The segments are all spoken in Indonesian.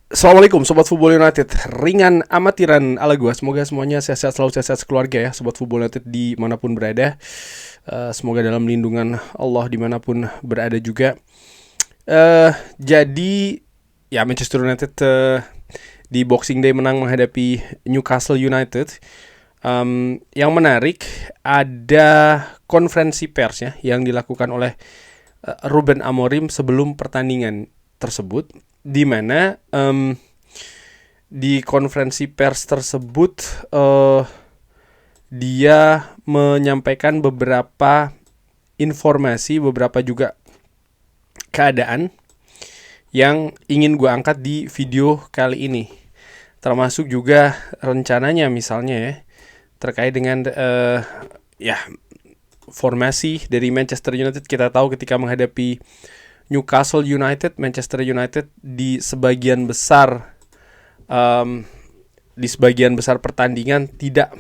Assalamualaikum Sobat Football United. Ringan amatiran ala gua. Semoga semuanya sehat-sehat selalu, sehat-sehat sekeluarga ya Sobat Football United dimanapun berada. Semoga dalam lindungan Allah dimanapun berada juga. Jadi ya Manchester United di Boxing Day menang menghadapi Newcastle United. Yang menarik ada konferensi pers ya yang dilakukan oleh Ruben Amorim sebelum pertandingan tersebut, di mana di konferensi pers tersebut dia menyampaikan beberapa informasi, beberapa juga keadaan yang ingin gue angkat di video kali ini, termasuk juga rencananya misalnya ya terkait dengan ya formasi dari Manchester United. Kita tahu ketika menghadapi Newcastle United, Manchester United di sebagian besar pertandingan tidak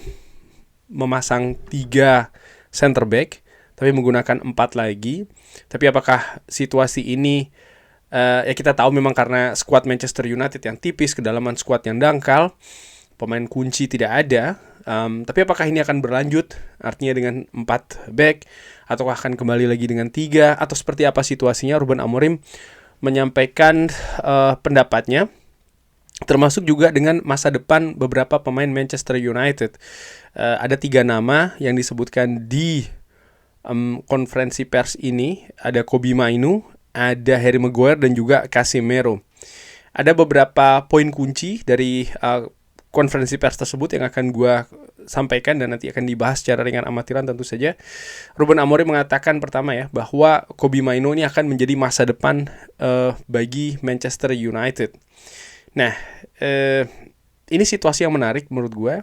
memasang 3 center back, tapi menggunakan 4 lagi. Tapi apakah situasi ini ya kita tahu memang karena skuad Manchester United yang tipis, kedalaman skuad yang dangkal, pemain kunci tidak ada. Tapi apakah ini akan berlanjut artinya dengan 4 back atau akan kembali lagi dengan 3 atau seperti apa situasinya? Ruben Amorim menyampaikan pendapatnya, termasuk juga dengan masa depan beberapa pemain Manchester United. Ada 3 nama yang disebutkan di konferensi pers ini. Ada Kobbie Mainoo, ada Harry Maguire dan juga Casemiro. Ada beberapa poin kunci dari konferensi pers tersebut yang akan gue sampaikan dan nanti akan dibahas secara ringan amatiran tentu saja. Ruben Amorim mengatakan pertama ya bahwa Kobbie Mainoo ini akan menjadi masa depan bagi Manchester United. Nah, ini situasi yang menarik menurut gue,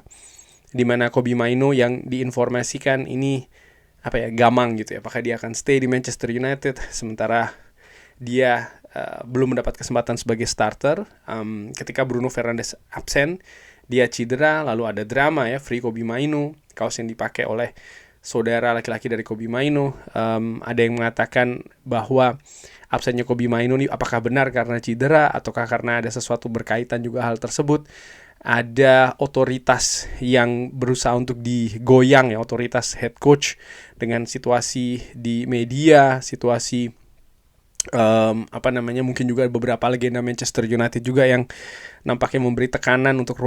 di mana Kobbie Mainoo yang diinformasikan ini gamang gitu ya, apakah dia akan stay di Manchester United sementara dia belum mendapat kesempatan sebagai starter. Ketika Bruno Fernandes absen, dia cedera, lalu ada drama ya, Free Kobbie Mainoo, kaos yang dipakai oleh saudara laki-laki dari Kobbie Mainoo. Ada yang mengatakan bahwa absennya Kobbie Mainoo ini apakah benar karena cedera ataukah karena ada sesuatu berkaitan juga hal tersebut. Ada otoritas yang berusaha untuk digoyang ya, otoritas head coach dengan situasi di media, situasi mungkin juga beberapa legenda Manchester United juga yang nampaknya memberi tekanan untuk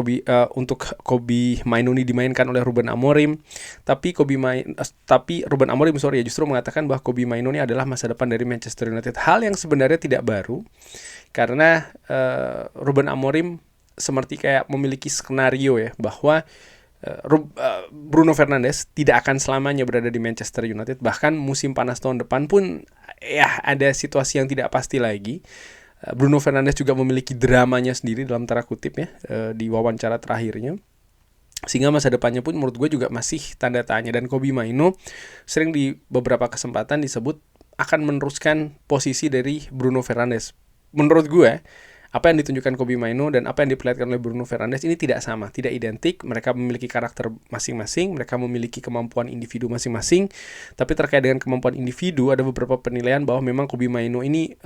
Kobbie Mainoo ini dimainkan oleh Ruben Amorim. Tapi Ruben Amorim justru mengatakan bahwa Kobbie Mainoo ini adalah masa depan dari Manchester United. Hal yang sebenarnya tidak baru, karena Ruben Amorim seperti kayak memiliki skenario ya bahwa Bruno Fernandes tidak akan selamanya berada di Manchester United. Bahkan musim panas tahun depan pun ya ada situasi yang tidak pasti lagi. Bruno Fernandes juga memiliki dramanya sendiri dalam tanda kutip ya di wawancara terakhirnya, sehingga masa depannya pun menurut gue juga masih tanda tanya. Dan Kobbie Mainoo sering di beberapa kesempatan disebut akan meneruskan posisi dari Bruno Fernandes. Menurut gue apa yang ditunjukkan Kobbie Mainoo dan apa yang diperlihatkan oleh Bruno Fernandes ini tidak sama, tidak identik. Mereka memiliki karakter masing-masing, mereka memiliki kemampuan individu masing-masing. Tapi terkait dengan kemampuan individu, ada beberapa penilaian bahwa memang Kobbie Mainoo ini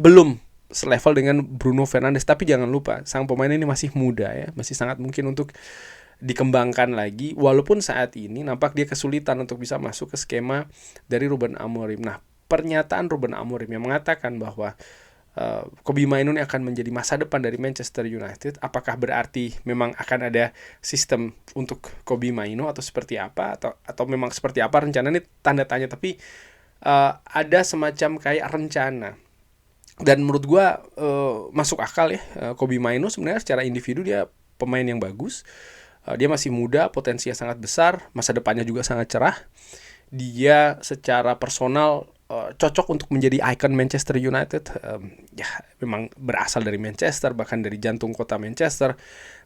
belum selevel dengan Bruno Fernandes. Tapi jangan lupa, sang pemain ini masih muda ya, masih sangat mungkin untuk dikembangkan lagi. Walaupun saat ini nampak dia kesulitan untuk bisa masuk ke skema dari Ruben Amorim. Nah, pernyataan Ruben Amorim yang mengatakan bahwa Kobbie Mainoo ini akan menjadi masa depan dari Manchester United. Apakah berarti memang akan ada sistem untuk Kobbie Mainoo atau seperti apa, atau memang seperti apa rencana ini tanda tanya. Tapi ada semacam kayak rencana. Dan menurut gue masuk akal ya. Kobbie Mainoo sebenarnya secara individu dia pemain yang bagus. Dia masih muda, potensinya sangat besar, masa depannya juga sangat cerah. Dia secara personal cocok untuk menjadi ikon Manchester United. Ya memang berasal dari Manchester, bahkan dari jantung kota Manchester.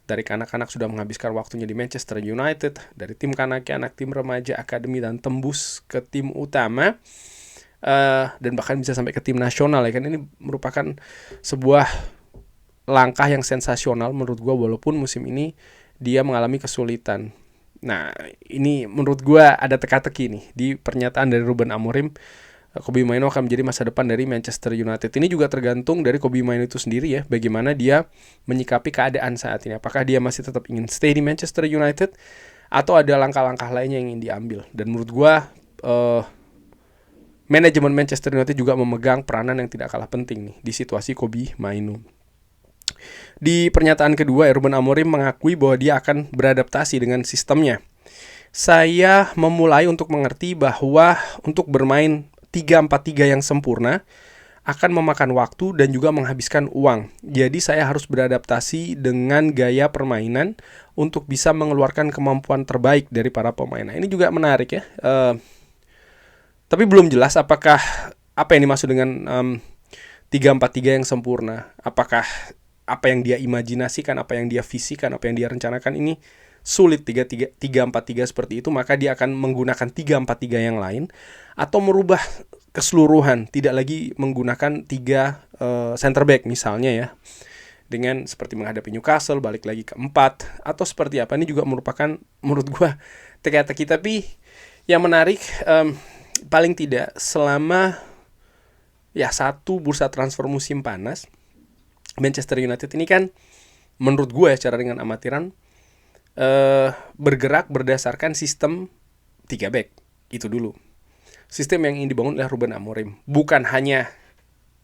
Dari kanak-kanak sudah menghabiskan waktunya di Manchester United, dari tim kanak-kanak, tim remaja, akademi, dan tembus ke tim utama, dan bahkan bisa sampai ke tim nasional ya kan. Ini merupakan sebuah langkah yang sensasional menurut gue, walaupun musim ini dia mengalami kesulitan. Nah, ini menurut gue ada teka-teki nih di pernyataan dari Ruben Amorim Kobbie Mainoo akan menjadi masa depan dari Manchester United. Ini juga tergantung dari Kobbie Mainoo itu sendiri ya, bagaimana dia menyikapi keadaan saat ini. Apakah dia masih tetap ingin stay di Manchester United atau ada langkah-langkah lainnya yang ingin diambil. Dan menurut gue manajemen Manchester United juga memegang peranan yang tidak kalah penting nih di situasi Kobbie Mainoo. Di pernyataan kedua, Ruben Amorim mengakui bahwa dia akan beradaptasi dengan sistemnya. Saya memulai untuk mengerti bahwa untuk bermain 3-4-3 yang sempurna akan memakan waktu dan juga menghabiskan uang. Jadi saya harus beradaptasi dengan gaya permainan untuk bisa mengeluarkan kemampuan terbaik dari para pemain. Nah, ini juga menarik ya. Tapi belum jelas apakah apa yang dimaksud dengan 3-4-3 yang sempurna. Apakah apa yang dia imajinasikan, apa yang dia visikan, apa yang dia rencanakan ini sulit 3-4-3 seperti itu, maka dia akan menggunakan 3-4-3 yang lain atau merubah keseluruhan, tidak lagi menggunakan 3 center back misalnya ya, dengan seperti menghadapi Newcastle balik lagi ke 4 atau seperti apa. Ini juga merupakan menurut gua teka-teki. Tapi yang menarik paling tidak selama ya satu bursa transfer musim panas, Manchester United ini kan menurut gue secara dengan amatiran bergerak berdasarkan sistem 3 back. Itu dulu sistem yang ingin dibangun oleh Ruben Amorim. Bukan hanya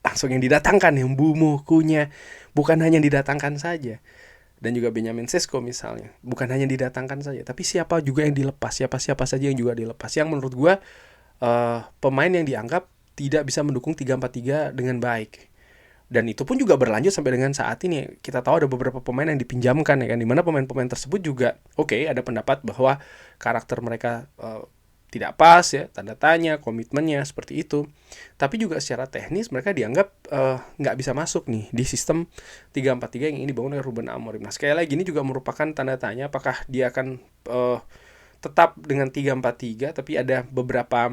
langsung yang didatangkan, yang Bumukunya bukan hanya didatangkan saja, dan juga Benjamin Sesko misalnya, bukan hanya didatangkan saja, tapi siapa juga yang dilepas, siapa saja yang juga dilepas, yang menurut gue pemain yang dianggap tidak bisa mendukung 3-4-3 dengan baik. Dan itu pun juga berlanjut sampai dengan saat ini. Kita tahu ada beberapa pemain yang dipinjamkan ya kan, dimana pemain-pemain tersebut juga ada pendapat bahwa karakter mereka tidak pas ya, tanda tanya, komitmennya seperti itu. Tapi juga secara teknis mereka dianggap nggak bisa masuk nih di sistem 3-4-3 yang ini dibangun oleh Ruben Amorim. Nah, sekali lagi ini juga merupakan tanda tanya apakah dia akan tetap dengan 3-4-3, tapi ada beberapa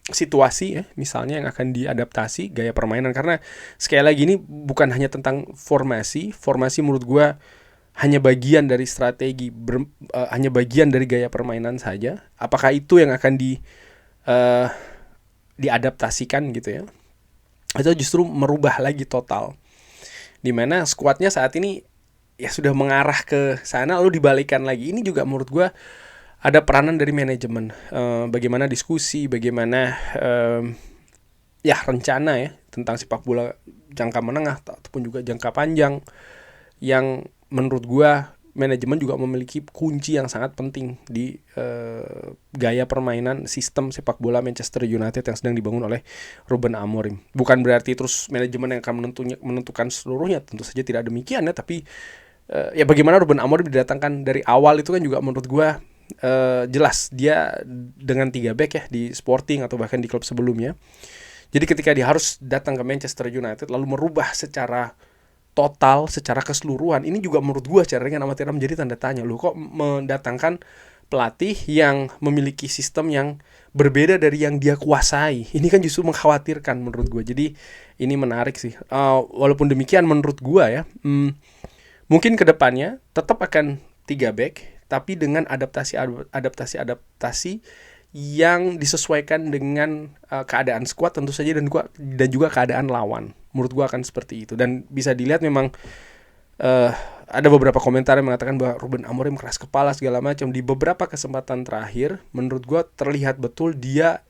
situasi ya, misalnya yang akan diadaptasi gaya permainan. Karena sekali lagi ini bukan hanya tentang formasi menurut gue hanya bagian dari strategi, hanya bagian dari gaya permainan saja. Apakah itu yang akan diadaptasikan gitu ya, atau justru merubah lagi total, dimana skuadnya saat ini ya sudah mengarah ke sana lalu dibalikan lagi. Ini juga menurut gue ada peranan dari manajemen, bagaimana diskusi, bagaimana rencana ya tentang sepak bola jangka menengah ataupun juga jangka panjang, yang menurut gua manajemen juga memiliki kunci yang sangat penting di gaya permainan sistem sepak bola Manchester United yang sedang dibangun oleh Ruben Amorim. Bukan berarti terus manajemen yang akan menentukan seluruhnya, tentu saja tidak demikian ya, tapi ya bagaimana Ruben Amorim didatangkan dari awal itu kan juga menurut gua jelas dia dengan 3 back ya di Sporting atau bahkan di klub sebelumnya. Jadi ketika dia harus datang ke Manchester United lalu merubah secara total, secara keseluruhan, ini juga menurut gue secara ringan amatir menjadi tanda tanya. Lu kok mendatangkan pelatih yang memiliki sistem yang berbeda dari yang dia kuasai? Ini kan justru mengkhawatirkan menurut gue. Jadi ini menarik sih. Walaupun demikian menurut gue ya, mungkin kedepannya tetap akan 3 back, tapi dengan adaptasi yang disesuaikan dengan keadaan skuad tentu saja, dan juga keadaan lawan. Menurut gua akan seperti itu. Dan bisa dilihat memang ada beberapa komentar yang mengatakan bahwa Ruben Amorim keras kepala segala macam. Di beberapa kesempatan terakhir menurut gua terlihat betul dia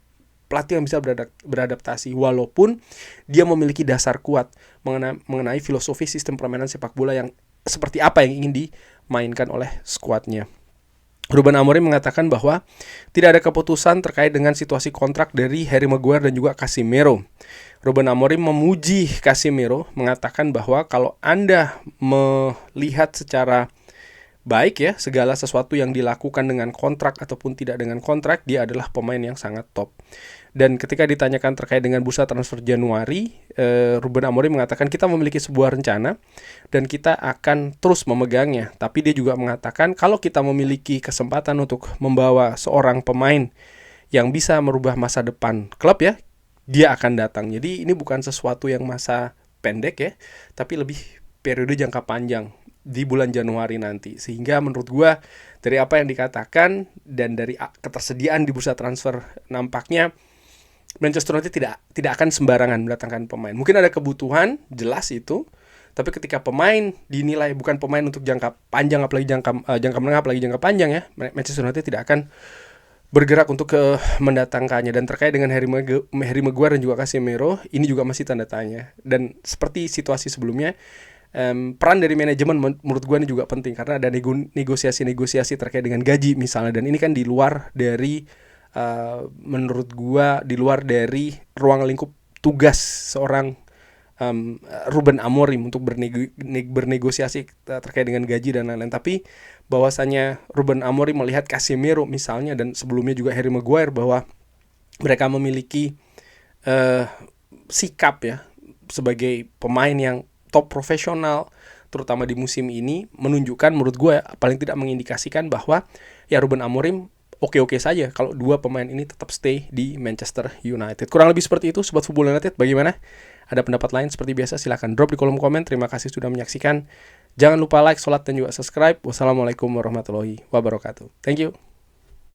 pelatih yang bisa beradaptasi, walaupun dia memiliki dasar kuat mengenai filosofi sistem permainan sepak bola yang seperti apa yang ingin dimainkan oleh skuadnya. Ruben Amorim mengatakan bahwa tidak ada keputusan terkait dengan situasi kontrak dari Harry Maguire dan juga Casemiro. Ruben Amorim memuji Casemiro, mengatakan bahwa kalau Anda melihat secara baik ya segala sesuatu yang dilakukan dengan kontrak ataupun tidak dengan kontrak, dia adalah pemain yang sangat top. Dan ketika ditanyakan terkait dengan bursa transfer Januari, Ruben Amorim mengatakan kita memiliki sebuah rencana dan kita akan terus memegangnya. Tapi dia juga mengatakan kalau kita memiliki kesempatan untuk membawa seorang pemain yang bisa merubah masa depan klub ya, dia akan datang. Jadi ini bukan sesuatu yang masa pendek ya, tapi lebih periode jangka panjang di bulan Januari nanti. Sehingga menurut gue dari apa yang dikatakan dan dari ketersediaan di bursa transfer, nampaknya Manchester United tidak akan sembarangan mendatangkan pemain. Mungkin ada kebutuhan, jelas itu. Tapi ketika pemain dinilai bukan pemain untuk jangka panjang, apalagi jangka menengah, apalagi jangka panjang ya, Manchester United tidak akan bergerak untuk mendatangkannya. Dan terkait dengan Harry Maguire dan juga Casemiro, ini juga masih tanda tanya. Dan seperti situasi sebelumnya, peran dari manajemen menurut gue ini juga penting, karena ada negosiasi-negosiasi terkait dengan gaji misalnya. Dan ini kan di luar dari menurut gue di luar dari ruang lingkup tugas seorang Ruben Amorim untuk bernegosiasi terkait dengan gaji dan lain-lain. Tapi bahwasanya Ruben Amorim melihat Casemiro misalnya, dan sebelumnya juga Harry Maguire, bahwa mereka memiliki sikap ya sebagai pemain yang top profesional, terutama di musim ini, menunjukkan menurut gue paling tidak mengindikasikan bahwa ya Ruben Amorim oke-oke saja kalau dua pemain ini tetap stay di Manchester United. Kurang lebih seperti itu Sobat Football United. Bagaimana? Ada pendapat lain seperti biasa silahkan drop di kolom komen. Terima kasih sudah menyaksikan. Jangan lupa like, sholat, dan juga subscribe. Wassalamualaikum warahmatullahi wabarakatuh. Thank you.